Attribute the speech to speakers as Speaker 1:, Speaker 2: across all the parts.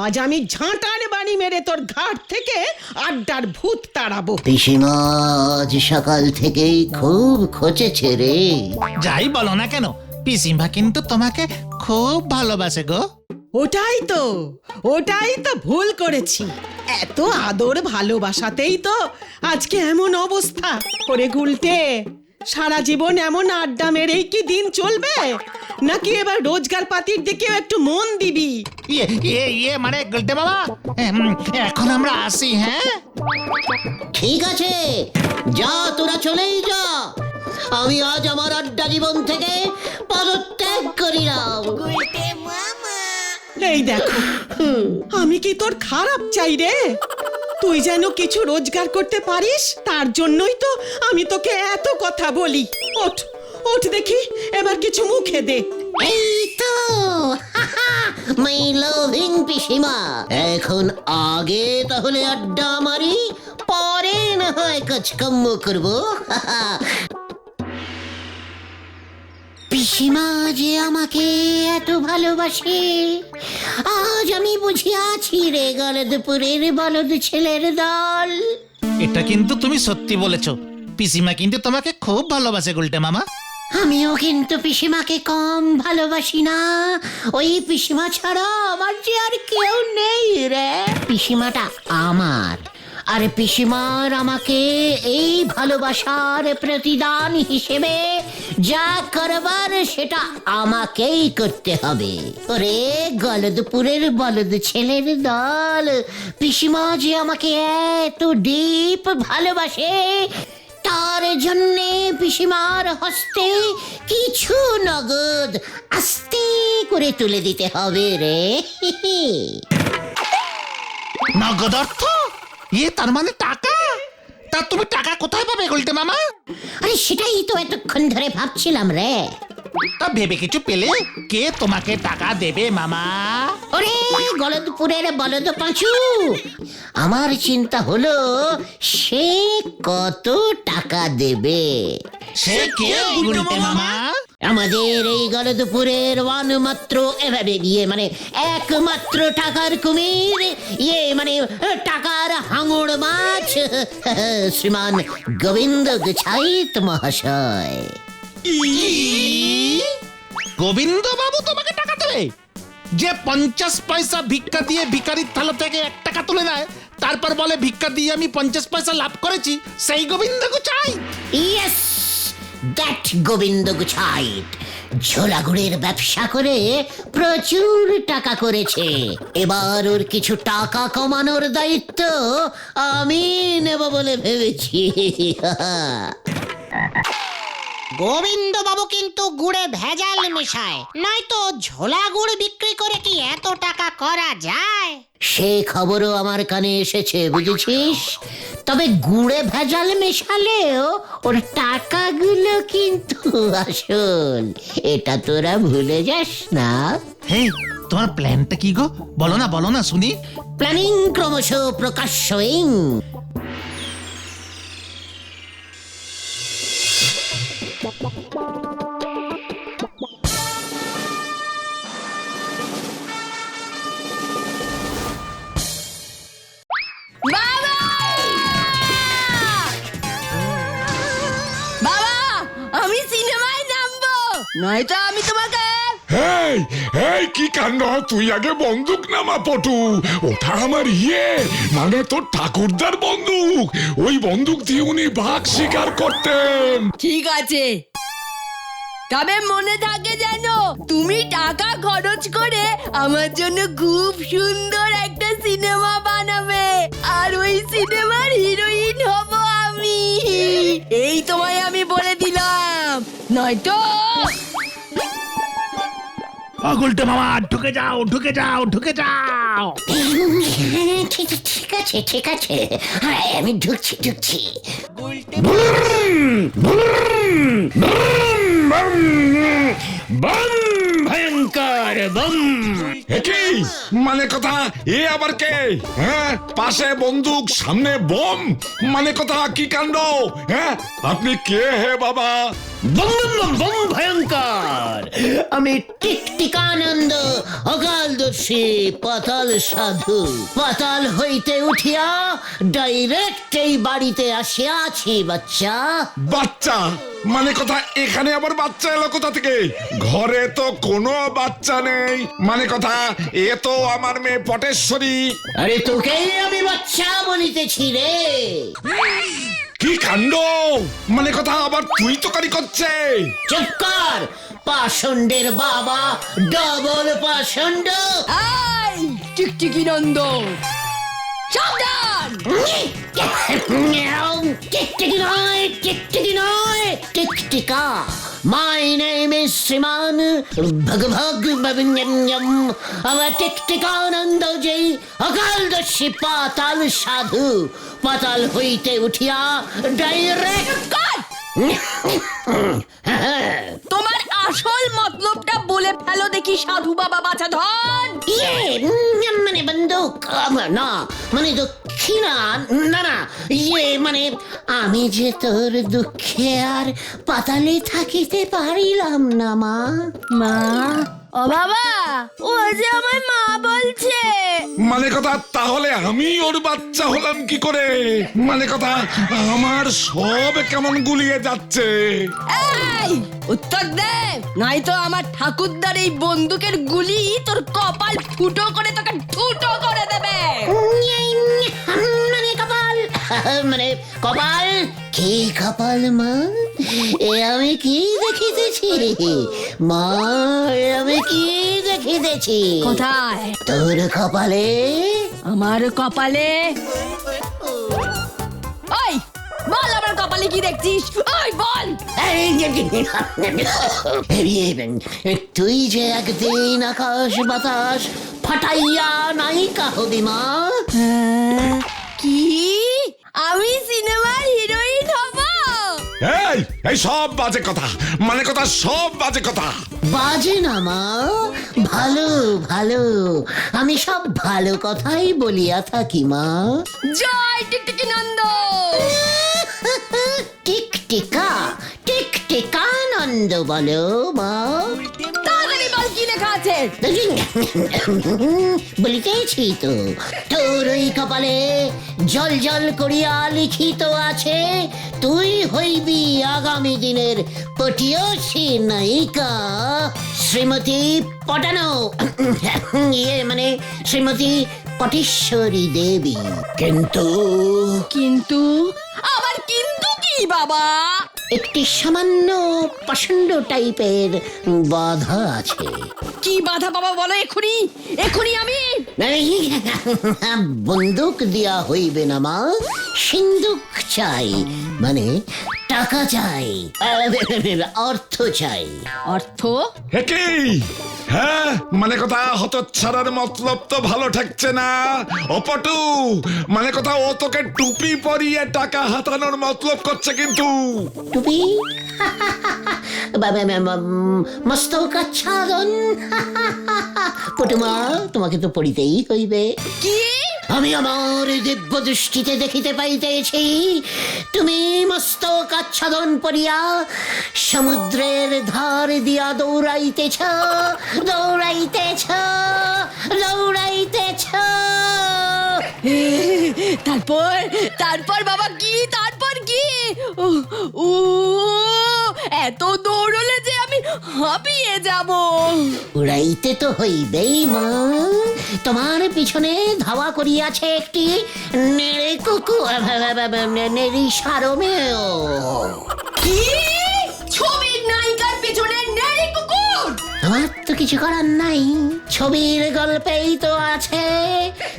Speaker 1: আজ আমি ঝাঁটার বাড়ি মেরে তোর ঘাট থেকে আড্ডার ভূত তাড়াবো।
Speaker 2: পিসিমা আজ সকাল থেকেই খুব খোঁচেছে রে।
Speaker 3: যাই বলো না কেন, পিসিমা কিন্তু তোমাকে খুব ভালোবাসে গো।
Speaker 1: ওটাই তো ভুল করেছি। এত আদর ভালোবাসাতেই তো আজকে এমন অবস্থা করে গুলটে। সারা জীবন এমন আড্ডা মেরেই কি দিন চলবে, নাকি এবার রোজগার পাতির দিকেও একটু মন দিবি?
Speaker 3: মানে গুলটে বাবা, এখন আমরা আসি। হ্যাঁ
Speaker 2: ঠিক আছে, যা তোরা চলেই যা। আমি আজ আমার আড্ডা জীবন থেকে পদত্যাগ করিলাম।
Speaker 1: এই দেখো, আমি কি তোর খারাপ চাই রে? তুই যেন কিছু রোজগার করতে পারিস, তার জন্যই তো আমি তোকে এত কথা বলি। ওঠ ওঠ দেখি, এবার কিছু মুখে দে।
Speaker 2: এই তো মাই লাভিং পিসিমা, এখন আগে তাহলে আড্ডা মারি, পরে না হয় কাজকর্ম করবো। পিসিমা যে আমাকে এত ভালোবাসে আজ আমি বুঝিয়াছি রে গলদপুরের বলদ ছেলের দল।
Speaker 3: এটা কিন্তু তুমি সত্যি বলেছো, পিসিমা কিন্তু তোমাকে খুব ভালোবাসে গুলটে মামা।
Speaker 2: আমিও কিন্তু পিসিমাকে কম ভালোবাসি না। ওই পিসিমা ছাড়া আমার যে আর কেউ নেই রে। পিসিমাটা আমার, আর পিসিমার আমাকে এই ভালোবাসার প্রতিদান হিসেবে যা করবার সেটা আমাকেই করতে হবে। ওরে গলদপুরের বলদ ছেলের দল, পিসিমা যে আমাকে এত ডিপ ভালোবাসে, তার জন্যে পিসিমার হস্তে কিছু নগদ আস্তে করে তুলে দিতে হবে রে।
Speaker 3: নগদ অর্থ? তার মানে টাকা? তা তুমি টাকা কোথায় পাবে গুলটে মামা?
Speaker 2: আরে সেটাই তো এতক্ষণ ধরে ভাবছিলাম রে।
Speaker 3: তা ভেবে কিছু পেলে? কে তোমাকে টাকা দেবে মামা?
Speaker 2: ওরে গলদপুরের বলদ পাঁচু, আমার চিন্তা হলো সে কত টাকা দেবে।
Speaker 3: সে কে গুলটে মামা?
Speaker 2: আমাদের এই গলদপুরের মানে একমাত্র টাকার কুমির, মানে টাকার হাঙড় মাছ, শ্রীমান গোবিন্দ গুছাইত মহাশয়।
Speaker 3: গোবিন্দ বাবু তোমাকে টাকা দেবে? যে 50 পয়সা ভিক্ষা দিয়ে ভিখারির থালা থেকে 1 টাকা তুলে নেয়, তারপর বলে ভিক্ষা দিয়ে আমি 50 পয়সা লাভ করেছি, সেই গোবিন্দকে চাই?
Speaker 2: ইয়েস, দ্যাট গোবিন্দ গুছাইত ঝোলাগুড়ের ব্যবসা করে প্রচুর টাকা করেছে। এবার ওর কিছু টাকা কমানোর দায়িত্ব আমি নেব বলে ভেবেছি।
Speaker 4: গোবিন্দ বাবু কিন্তু গুড়ে ভেজাল মেশায়, নয়তো ঝোলা গুড় বিক্রি করে কি এত টাকা করা যায়?
Speaker 2: সে খবরও আমার কানে এসেছে, বুঝেছিস? তবে গুড়ে ভেজাল মেশালেও ওর টাকাগুলো কিন্তু আসল, এটা তোরা ভুলে যাস না।
Speaker 3: হে, তোমার প্ল্যানটা কি গো? বলো না শুনি।
Speaker 2: প্ল্যানিং ক্রমশ প্রকাশ্যইং।
Speaker 5: আমি সিনেমায় নামবো, নয়তো আমি তোমাকে।
Speaker 6: এই এই কি কাণ্ড! তুই আগে বন্দুক নামা পটু। ওটা আমার মানে তোর ঠাকুরদার বন্দুক। ওই বন্দুক দিয়ে উনি বাঘ শিকার করতেন।
Speaker 5: ঠিক আছে, তবে মনে থাকে যেন তুমি টাকা খরচ করে আমার জন্য খুব সুন্দর একটা সিনেমা বানাবে, আর ওই সিনেমার হিরোইন হব আমি। এই তোমায় আমি বলে দিলাম, নয়তো।
Speaker 3: গুলটে মামা, ঢুকে যাও।
Speaker 2: ঠিক আছে, হ্যাঁ, আমি ঢুকছি।
Speaker 6: বম ভয়ঙ্কর
Speaker 2: ভয়ঙ্কর বম।
Speaker 6: কি মানে কথা, এ আবার কে? হ্যাঁ, পাশে বন্দুক, সামনে বোম, মানে কথা কি কাণ্ড? হ্যাঁ, আপনি কে হে বাবা?
Speaker 2: বম বম বম বম ভয়ঙ্কর। আমি টিকটিকানন্দ, অকালদর্শী পাতাল সাধু। পাতাল হইতে উঠিয়া ডাইরেক্ট এই বাড়িতে আসিয়াছি বাচ্চা।
Speaker 6: বাচ্চা মানে কথা, এখানে আবার বাচ্চা এলো কোথা থেকে? ঘরে তো কোনো বাচ্চা নেই, মানে কথা এ তো আমার মেয়ে পটেশ্বরী।
Speaker 2: আরে তোকেই আমি বাচ্চা বলিতেছি রে।
Speaker 6: কি কাণ্ড, মানে কথা আবার তুই তোকারি করছে?
Speaker 2: চুপ কর, পাষণ্ডের বাবা, ডবল পাষণ্ড।
Speaker 5: এই টিকটিকি নন্দ, সাবধান!
Speaker 2: টিকটিকি নয়, টিকটিকি নয়, টিকটিকা। মাই নেম ইজ শ্রীমান আমার টিকটিকানন্দ, যেই অকালদর্শী পাতাল সাধু। পাতাল হইতে উঠিয়া ডাইরেক্ট
Speaker 5: তোমার আসল মতলবটা বলে ফেলো দেখি সাধু বাবা বাছা ধন।
Speaker 2: মানে বন্দুক না, মানে দক্ষিণা না না, মানে আমি যে তোর দুঃখে আর পাতালে থাকিতে পারিলাম না মা।
Speaker 5: মা? ও বাবা, ও যে আমার মা বলছে।
Speaker 6: মানে কথা তাহলে আমি ওর বাচ্চা হলাম কি করে? মানে কথা আমার সব কেমন গুলিয়ে যাচ্ছে।
Speaker 5: এই উত্তর দে, নয়তো আমার ঠাকুরদার এই বন্দুকের গুলি তোর কপাল ফুটো করে তোকে ঠুটো করে দেবে।
Speaker 2: মানে কপাল, মানে কপাল, কি কপাল মা? এ আমি কি দেখিতেছি মা? এ আমি কি দেখিতেছি?
Speaker 5: কোথায়?
Speaker 2: তোর কপালে।
Speaker 5: আমার কপালে? ওই বল, আমার কপালে কি দেখছিস? ওই বল।
Speaker 2: তুই যে একদিন আকাশ বাতাস ফাটাইয়া নায়িকা হবি মা।
Speaker 5: কি আমি সিনেমার হিরোইন হব?
Speaker 6: এই এই সব বাজে কথা, মানে কথা সব বাজে কথা।
Speaker 2: বাজে না মা, ভালো ভালো, আমি সব ভালো কথাই বলিয়া থাকি মা।
Speaker 5: জয় টিকটিকি নন্দ।
Speaker 2: টিকটিকা, টিকটিকানন্দ বলো মা।
Speaker 5: তাড়াতাড়ি বল কি লেখা আছে?
Speaker 2: বলিতেছি তো, তোর ওই কপালে জল জল করিয়া লিখিত আছে, তুই হইবি আগামী দিনের পটিয়সী নায়িকা শ্রীমতী পটানো, মানে শ্রীমতী পটেশ্বরী দেবী। কিন্তু
Speaker 5: কিন্তু আবার কিন্তু কি বাবা?
Speaker 2: একটি সামান্য পাষণ্ড টাইপের বাধা আছে।
Speaker 5: কি বাধা বাবা বলো এখুনি, এখুনি আমি।
Speaker 2: বন্দুক দিয়া হইবে না মা, সিন্দুক চাই, মানে টাকা চাই, অর্থ চাই।
Speaker 5: অর্থ?
Speaker 6: কি হ্যাঁ, মানে কথা হতচ্ছাড়ার মতলব তো ভালো ঠেকছে না। ও পটু, মানে কথা ও তোকে টুপি পরিয়ে টাকা হাতানোর মতলব করছে কিন্তু।
Speaker 2: টুপি? মস্তক আচ্ছাদন। পটুমা, তোমাকে তো পড়িতেই হইবে।
Speaker 5: কি?
Speaker 2: আমি আমার দিব্য দৃষ্টিতে দেখিতে পাইতেছি, তুমি মস্তক আচ্ছাদন পরিয়া সমুদ্রের ধার দিয়া দৌড়াইতেছ, দৌড়াইতেছ, দৌড়াইতেছ।
Speaker 5: তারপর তারপর বাবা কি? তারপর কি? ও এত দৌড়লে যে আমি হাঁপিয়ে যাব।
Speaker 2: উড়াইতে তো হইবেই মা, তোমার পিছনে ধাওয়া করিয়াছে একটি নেড়ে কুকু, নেড়ি সারমেয়।
Speaker 5: কি? ছবির নায়িকার পিছনে নেড়ি কুকুর?
Speaker 2: আমার তো কিছু করার নাই, ছবির গল্পেই তো আছে,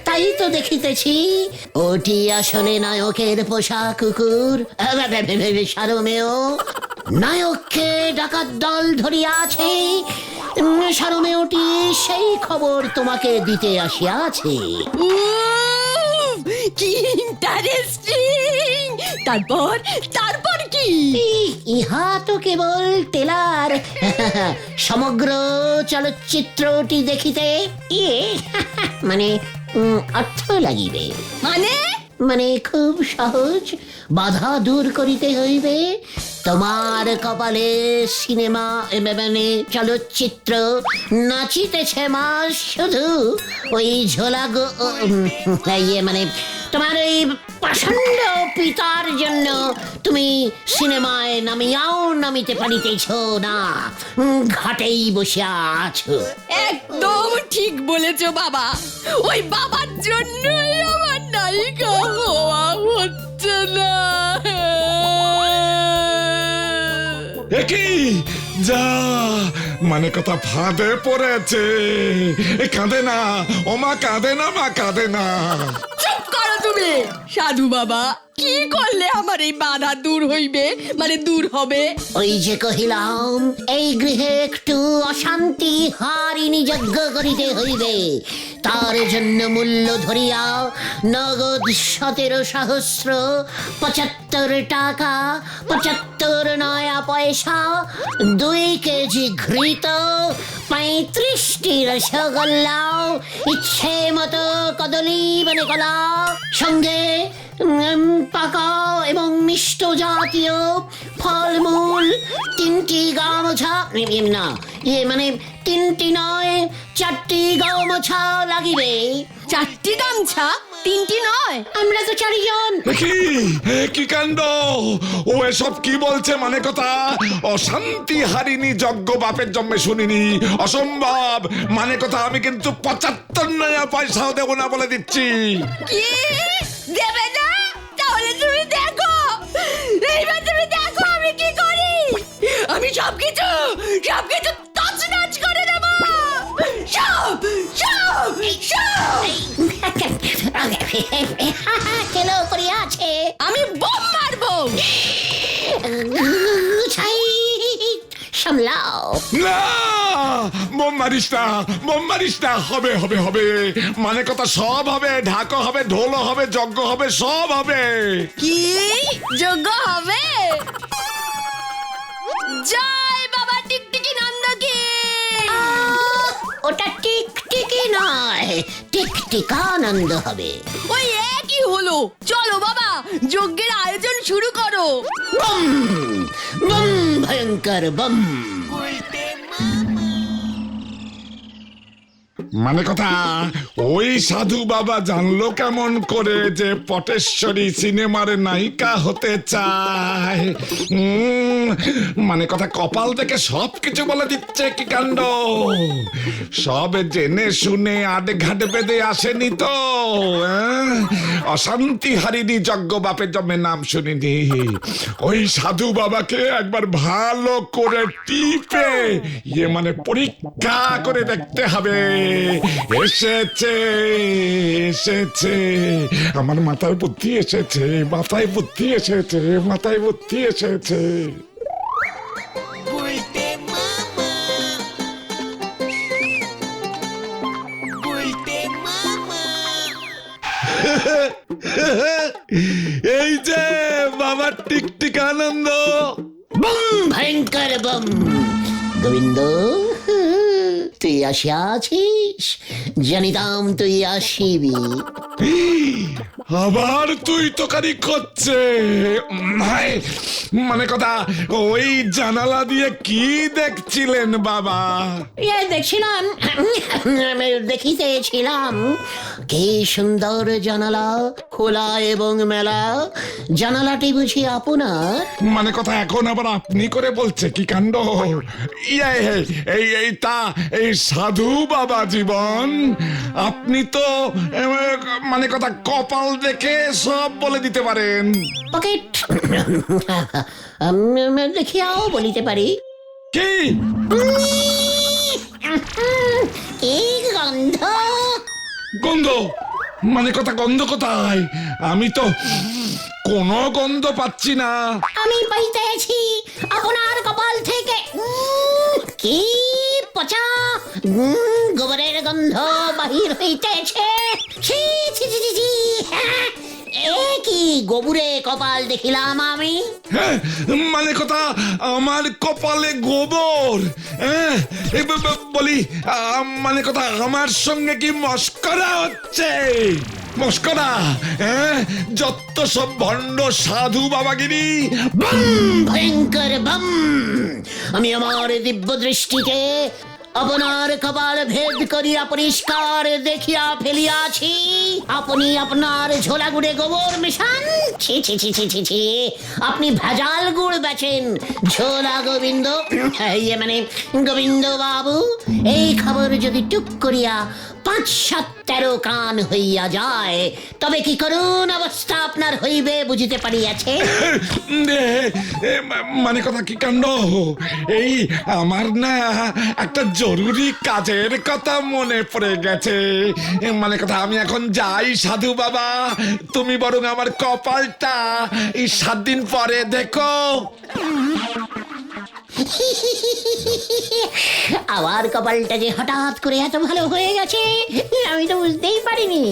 Speaker 2: তাই তো দেখিতেছি। ওটি আসলে নায়কের পোষা কুকুর, সারমেয়। নায়ককে ডাকাত দল ধরিয়াছে, সারমেয়টি সেই খবর তোমাকে দিতে আসিয়াছে।
Speaker 5: কি ইন্টারেস্টিং! তারপর তারপর কি?
Speaker 2: ইহা তো কেবল তেলার সমগ্র চলচ্চিত্রটি দেখিতে মানে অর্থ লাগিবে। মানে খুব সহজ, বাধা দূর করিতে হইবে। তোমার কপালে সিনেমা মানে চলচ্চিত্র নাচিতেছে মা, শুধু ওই ঝোলা মানে তোমার ওই প্রচন্ড পিতার জন্য তুমি সিনেমায় নামিতে পারিতেছ না, ঘাটেই বসে আছো।
Speaker 5: একদম ঠিক বলেছো বাবা, ওই বাবার জন্যই আমার নায়িকা হওয়া হচ্ছে না।
Speaker 6: একই যা, মানে কথা ফাঁদে পড়েছে। কাঁদে না, ও মা কাঁদে না, মা কাঁদে না।
Speaker 5: চুপ করো তুমি সাধু বাবা, কি করলে আমার এই বাধা দূর হইবে, মানে দূর হবে?
Speaker 2: ওই যে কহিলাম, এই গৃহে একটু অশান্তি হারিনি যজ্ঞ করিতে হইবে। তার জন্য মূল্য ধরিয়া নগদ 17,075 টাকা 75 নয়া পয়সা, 2 কেজি ঘৃত, 35টি রসগোল্লা, ইচ্ছে মতো কদলী মানে কলা, সঙ্গে পাকা এবং মিষ্ট জাতীয় ফলমূল, 3টি গামছা, না মানে 3টি নয় 4টি গামছা লাগিবে।
Speaker 5: 4টি গামছা, 3টি নয়?
Speaker 2: আমরা তো 4 জন।
Speaker 6: কি কাণ্ড! ও এসব কি বলছে? মানে কথা অশান্তি হারিনি যজ্ঞ বাপের জন্মে শুনিনি, অসম্ভব। মানে কথা আমি কিন্তু 75 নয়া পয়সাও দেবো না বলে দিচ্ছি।
Speaker 5: কি দেবে না? তাহলে তুমি দেখো, এইবার তুমি দেখো আমি কি করি। আমি সবকিছু তছনছ করে দেবো। সব
Speaker 2: কেন করিয়া আছে?
Speaker 5: আমি বোম মারবো।
Speaker 2: সামলাও
Speaker 6: না, বোম মারিস না, বোম মারিস না। হবে হবে হবে, মানে কথা সব হবে, ঢাকা হবে, ঢোল হবে, যজ্ঞ হবে, সব হবে।
Speaker 5: কি যোগ্য হবে? জয় বাবা টিকটিকি নন্দকে।
Speaker 2: ওটা টিকটিকি নয়, টিকটিকানন্দ হবে।
Speaker 5: ওই একই হলো। চলো বাবা, যজ্ঞের আয়োজন শুরু করো।
Speaker 2: বম বম ভয়ঙ্কর বম।
Speaker 6: মানে কথা ওই সাধু বাবা জানলো কেমন করে যে পটেশ্বরী সিনেমার নায়িকা হতে চায়? মানে কথা কপাল থেকে সবকিছু বলে দিচ্ছে। কি কাণ্ড! সব জেনে শুনে আডে ঘাট বেঁধে আসেনি তো। অশান্তি হারিনি যজ্ঞ বাপের জন্মে নাম শুনিনি। ওই সাধু বাবাকে একবার ভালো করে টিপে মানে পরীক্ষা করে দেখতে হবে। এসেছে এসেছে, আমার মাথায় বুদ্ধি এসেছে, মাথায় বুদ্ধি এসেছে, মাথায় বুদ্ধি এসেছে। এই যে বাবার টিকটিক আনন্দ।
Speaker 2: বম ভয়ঙ্কর বম। গোবিন্দ, তুই আসিয়াছিস, জানিতাম তুই আসিবি।
Speaker 6: আবার তুই তোকারি করছে। মানে কথা ওই জানালা দিয়ে কি দেখছিলেন বাবা?
Speaker 2: দেখছিলাম, দেখিতেছিলাম কি সুন্দর জানালা, খোলা এবং মেলা। জানালাটি বুঝি আপনার?
Speaker 6: মানে কথা এখন আবার আপনি করে বলছে? কি কাণ্ড! এই তা এই সাধু বাবা জীবন, আপনি তো মানে কথা কপাল দেখে সব বলে দিতে পারেন।
Speaker 2: পকেট দেখিয়াও বলিতে পারি।
Speaker 6: কি
Speaker 2: এই গন্ধ!
Speaker 6: গন্ধ? মানে কথা গন্ধ কোথায়? আমি তো কোনো গন্ধ পাচ্ছি না।
Speaker 2: আমি পাইতেছি আপনার কপাল থেকে। কি পচা গোবরের গন্ধ বাহির হইতেছে। ছি ছি ছি ছি। এ কি গোবরে কপাল দেখিলাম আমি।
Speaker 6: হ্যাঁ, মানে কথা আমার কপালে গোবর। হ্যাঁ, বলি মানে কথা আমার সঙ্গে কি মস্করা হচ্ছে? মস্করা? হ্যাঁ, যত সব ভণ্ড সাধু বাবাগিরি।
Speaker 2: ভয়ঙ্কর বম! আমি আমার দিব্য দৃষ্টিতে আপনার কপাল ভেদ করিয়া পরিষ্কার দেখিয়া ফেলিয়াছি। আপনি আপনার ঝোলা গুড়ে গোবর মেশান। ছি ছি ছি ছি ছি ছি, আপনি ভেজাল গুড় বেচেন। ঝোলা গোবিন্দ, ইয়ে মানে গোবিন্দ বাবু, এই খবর যদি টুক করিয়া ৫-৭-১৩ কান হইয়া যায়, তবে কি করুন অবস্থা আপনার হইবে বুঝিতে পারিয়াছে।
Speaker 6: মানে কথা কি কাণ্ড? এই আমার না একটা জরুরি কাজের কথা মনে পড়ে গেছে। মানে কথা আমি এখন যাই সাধু বাবা, তুমি বরং আমার কপালটা এই ৭ দিন পরে দেখো।
Speaker 2: আমার কপালটা যে হঠাৎ করে এত ভালো হয়ে গেছে আমি তো বুঝতেই পারিনি।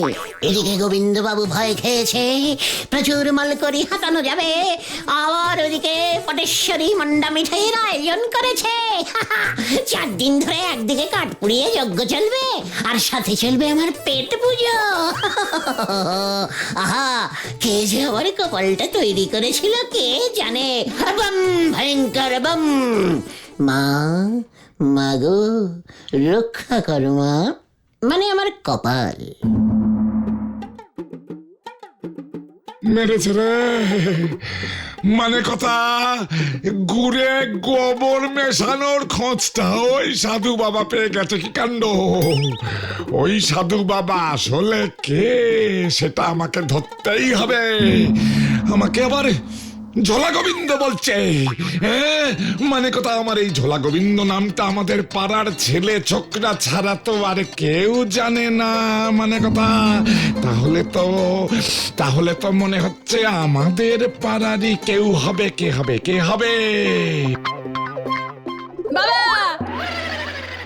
Speaker 2: এদিকে গোবিন্দ বাবু ভয় খেয়েছে, প্রচুর মালকড়ি হাতানো যাবে। আবার ওদিকে পটেশ্বরী মন্ডা মিঠাইয়ের আয়োজন করেছে। ৪ দিন ধরে একদিকে কাঠ পুড়িয়ে যজ্ঞ চলবে, আর সাথে চলবে আমার পেট পুজো। আহা, কে যে আমার কপালটা তৈরি করেছিল কে জানে। বম, ভয়ঙ্কর বম! মা, মাগো, রক্ষা করো মা, মানে আমার কপাল।
Speaker 6: মেরেছে রে। মানে কথা গুড়ে গোবর মেশানোর খোঁজটা ওই সাধু বাবা পেয়ে গেছে। কি কাণ্ড! ওই সাধু বাবা আসলে কে সেটা আমাকে ধরতেই হবে। আমাকে আবার ঝোলা গোবিন্দ বলছে। হ্যাঁ, মানে কথা আমার এই ঝোলা গোবিন্দ নামটা আমাদের পাড়ার ছেলে ছোকরা ছাড়া তো আর কেউ জানে না। মানে কথা তাহলে তো মনে হচ্ছে আমাদের পাড়ারই কেউ হবে। কে হবে?
Speaker 5: বাবা,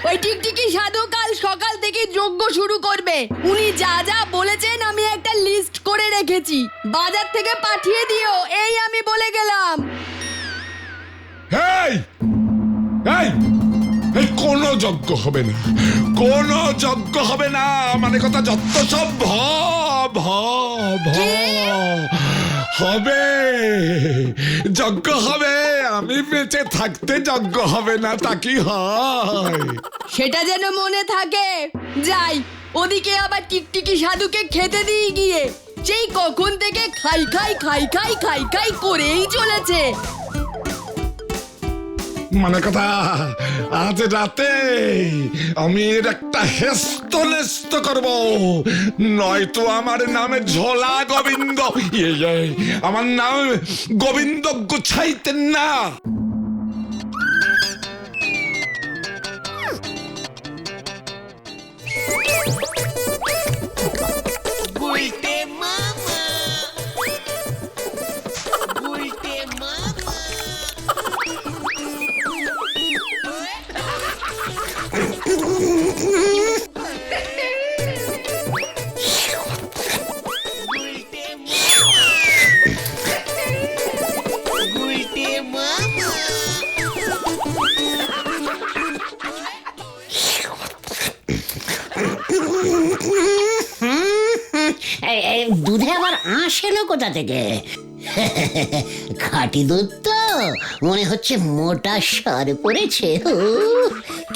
Speaker 5: ওই টিকটিকি সাধু কাল সকাল থেকে যজ্ঞ শুরু করবে। উনি যা যা বলেছেন আমি একটা লিস্ট করে রেখেছি, বাজার থেকে পাঠিয়ে দিও, এই আমি বলে গেলাম।
Speaker 6: এই এই এই কোনো যজ্ঞ হবে না, কোনো যজ্ঞ হবে না। মানে কথা যত সব হবে, যজ্ঞ হবে। আমি বেঁচে থাকতে যজ্ঞ হবে না তা কি হয়?
Speaker 5: সেটা যেন মনে থাকে। যাই, ওদিকে আবার টিকটিকি সাধুকে খেতে দিয়ে গিয়ে সেই কখন থেকে খাই খাই করেই চলেছে।
Speaker 6: মানে কথা আজ রাতে আমি এর একটা হেস্তনেস্ত করব, নয়তো আমার নামে ঝোলা গোবিন্দ, আমার নাম গোবিন্দ গুছাইতেন না।
Speaker 2: দুধে আবার আঁশ এলো কোথা থেকে? খাঁটি দুধ তো, মনে হচ্ছে মোটা সার পড়েছে।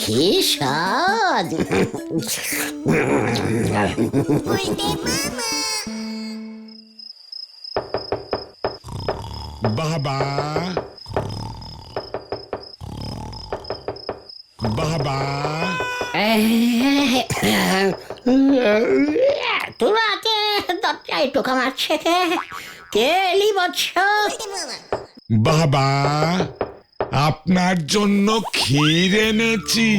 Speaker 2: কি স্বাদ!
Speaker 6: বাবা, বাবা,
Speaker 2: তোরাতে দরজায় টোকা মারছে কে এলি বৎস?
Speaker 6: বাবা, আপনার জন্য ক্ষীর এনেছি,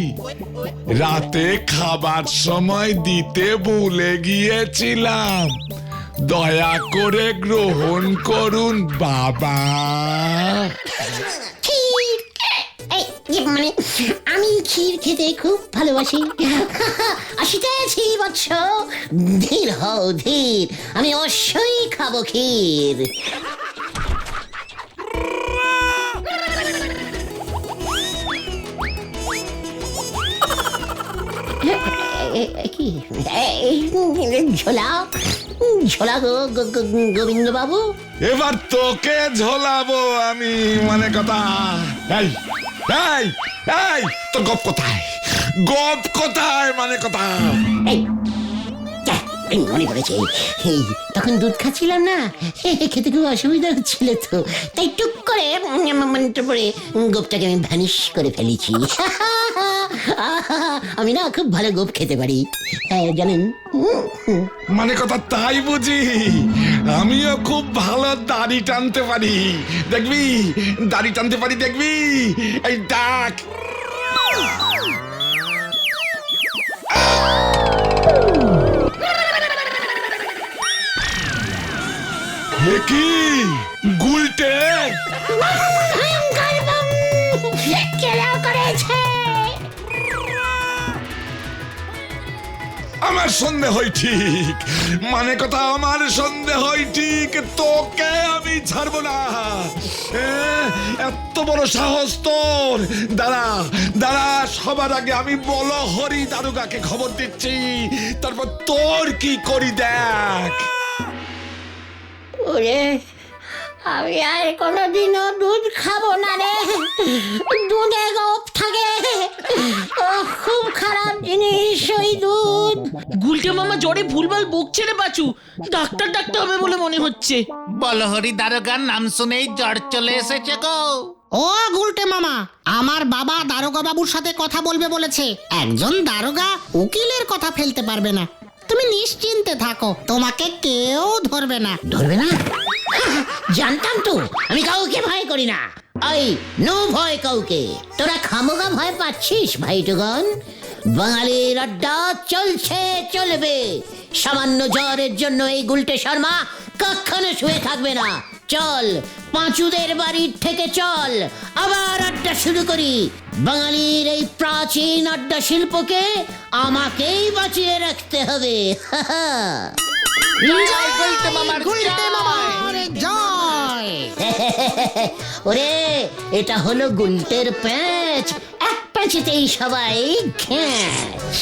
Speaker 6: রাতে খাবার সময় দিতে ভুলে গিয়েছিলাম, দয়া করে গ্রহণ করুন বাবা।
Speaker 2: মানে আমি ক্ষীর খেতে খুব ভালোবাসি। আসিতেছি বৎস, ধীর হও ধীর, আমি অবশ্যই খাবো ক্ষীর। কি ঝোলা ঝোলা গোবিন্দ বাবু?
Speaker 6: এবার তোকে ঝোলাবো আমি, মানে কথা। এই এই এই তোর গপ কোথায়, গপ কোথায়, মানে কথা?
Speaker 2: মনে পড়েছে, তখন দুধ খাচ্ছিলাম না, খেতে খুব অসুবিধা হচ্ছিল, তো তাই টুক করে মনটা পড়ে গোপটাকে আমি ভ্যানিশ করে ফেলেছি। আমি না খুব ভালো গোপ খেতে পারি, জানেন।
Speaker 6: মানে কথা তাই বুঝি? আমিও খুব ভালো দাড়ি টানতে পারি, দেখবি দাড়ি টানতে পারি, দেখবি। এই ডাক। কি গুলটে আমার সন্দেহ হয় ঠিক, মানে কথা আমার সন্দেহ হয় ঠিক, তোকে আমি ছাড়বো না। এত বড় সাহস তোর! দাঁড়া দাঁড়া, সবার আগে আমি বলো হরি দারোগাকে খবর দিচ্ছি, তারপর তোর কি করি দেখ।
Speaker 2: ওরে, আমি আর কোনোদিনও দুধ খাবো না রে, দুধে গোপ থাকে, খুব খারাপ জিনিস ওই দুধ।
Speaker 7: গুলটে মামা জ্বরে ভুলভাল বকছে রে বাচু, ডাক্তার ডাকতে হবে বলে মনে হচ্ছে।
Speaker 3: বলহরি দারোগার নাম শুনেই জ্বর চলে এসেছে গো।
Speaker 4: ও গুলটে মামা, আমার বাবা দারোগা বাবুর সাথে কথা বলবে বলেছে। একজন দারোগা উকিলের কথা ফেলতে পারবে না। তুমি নিশ্চিন্তে থাকো, তোমাকে কেউ ধরবে না।
Speaker 2: ধরবে না? জানতাম তো, আমি কাউকে ভয় করি না। এই নো ভয় কাউকে। তোরা খামোগা ভয় পাচ্ছিস ভাইটুগন? বাঙালির আড্ডা চলছে, চলবে। সামান্য জ্বরের জন্য এই গুলটে শর্মা কখনো শুয়ে থাকবে না। চল, পাঁচুদের বাড়ির থেকে চল, আবার আড্ডা শুরু করি। বাঙালির এই প্রাচীন আড্ডা শিল্পকে আমাকেই বাঁচিয়ে রাখতে হবে।
Speaker 4: গুলটে মামার জয়।
Speaker 2: ওরে, এটা হলো গুলটের প্যাঁচ, এক প্যাঁচেতেই সবাই খ্যাঁচ।